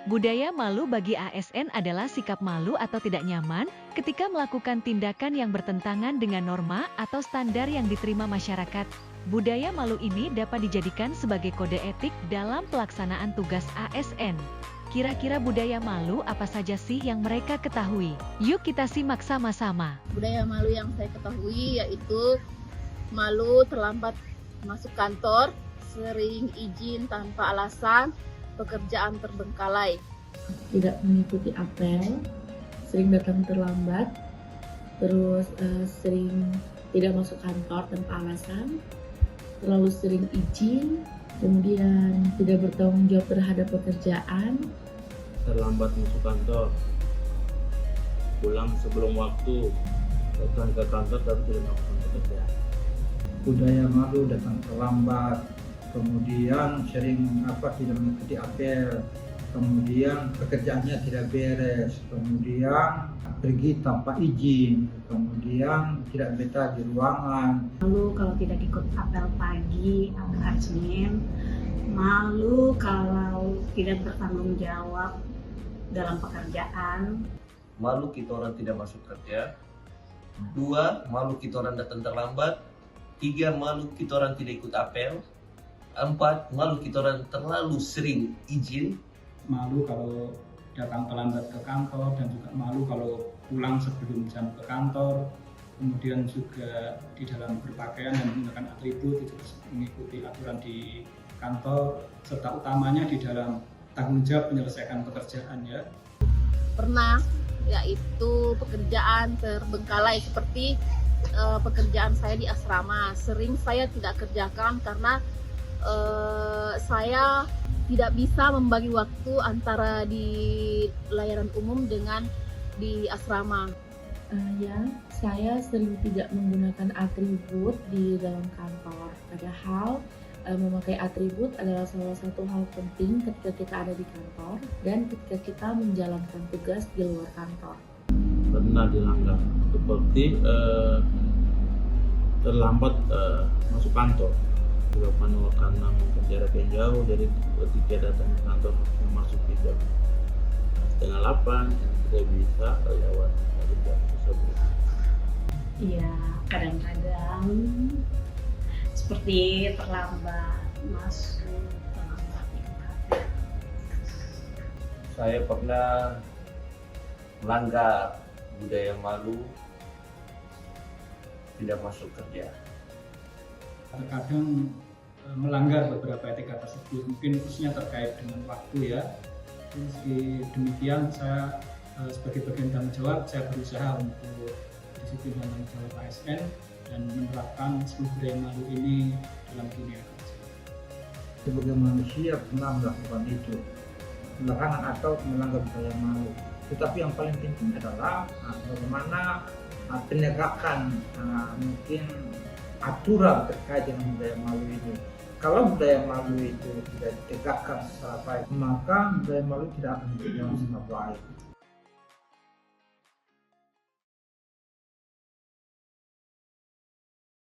Budaya malu bagi ASN adalah sikap malu atau tidak nyaman ketika melakukan tindakan yang bertentangan dengan norma atau standar yang diterima masyarakat. Budaya malu ini dapat dijadikan sebagai kode etik dalam pelaksanaan tugas ASN. Kira-kira budaya malu apa saja sih yang mereka ketahui? Yuk kita simak sama-sama. Budaya malu yang saya ketahui yaitu malu terlambat masuk kantor, sering izin tanpa alasan, pekerjaan terbengkalai. Tidak mengikuti apel, sering datang terlambat, terus sering tidak masuk kantor tanpa alasan, terlalu sering izin, kemudian tidak bertanggung jawab terhadap pekerjaan, terlambat masuk kantor, pulang sebelum waktu, datang ke kantor tapi tidak melakukan pekerjaan. Budaya malu datang terlambat, kemudian sering tidak mengikuti apel, kemudian pekerjaannya tidak beres, kemudian pergi tanpa izin, kemudian tidak betah di ruangan. Malu kalau tidak ikut apel pagi atau hari Senin, malu kalau tidak bertanggung jawab dalam pekerjaan. Malu kita orang tidak masuk kerja. 2, malu kita orang datang terlambat. 3, malu kita orang tidak ikut apel. 4, malu kita orang terlalu sering izin. Malu kalau datang terlambat ke kantor dan juga malu kalau pulang sebelum jam ke kantor. Kemudian juga di dalam berpakaian dan menggunakan atribut itu mengikuti aturan di kantor, serta utamanya di dalam tanggung jawab menyelesaikan pekerjaan ya. Pernah, yaitu pekerjaan terbengkalai seperti pekerjaan saya di asrama. Sering saya tidak kerjakan karena saya tidak bisa membagi waktu antara di layanan umum dengan di asrama. Saya sering tidak menggunakan atribut di dalam kantor. Padahal memakai atribut adalah salah satu hal penting ketika kita ada di kantor dan ketika kita menjalankan tugas di luar kantor. Pernah dilanggar seperti terlambat masuk kantor, dilakukan karena mungkin jarak yang jauh, jadi ketika datang ke kantor masuk di jam 7:30 tidak bisa lewat dari jam tersebut. Iya, kadang-kadang seperti terlambat masuk, terlambat ikut apel. Saya pernah melanggar budaya malu, tidak masuk kerja. Terkadang melanggar beberapa etika tersebut, mungkin khususnya terkait dengan waktu ya. Meski demikian, saya sebagai bagian tanggung jawab, saya berusaha untuk disiplin dan tanggung jawab ASN dan menerapkan seluruh budaya malu ini dalam dunia kerja. Sebagai manusia pernah melakukan itu, belakangan atau melanggar budaya malu. Tetapi yang paling penting adalah bagaimana penegakan mungkin aturan terkait dengan budaya malu ini. Kalau budaya malu itu tidak ditegakkan secara baik, maka budaya malu tidak akan berjalan dengan baik.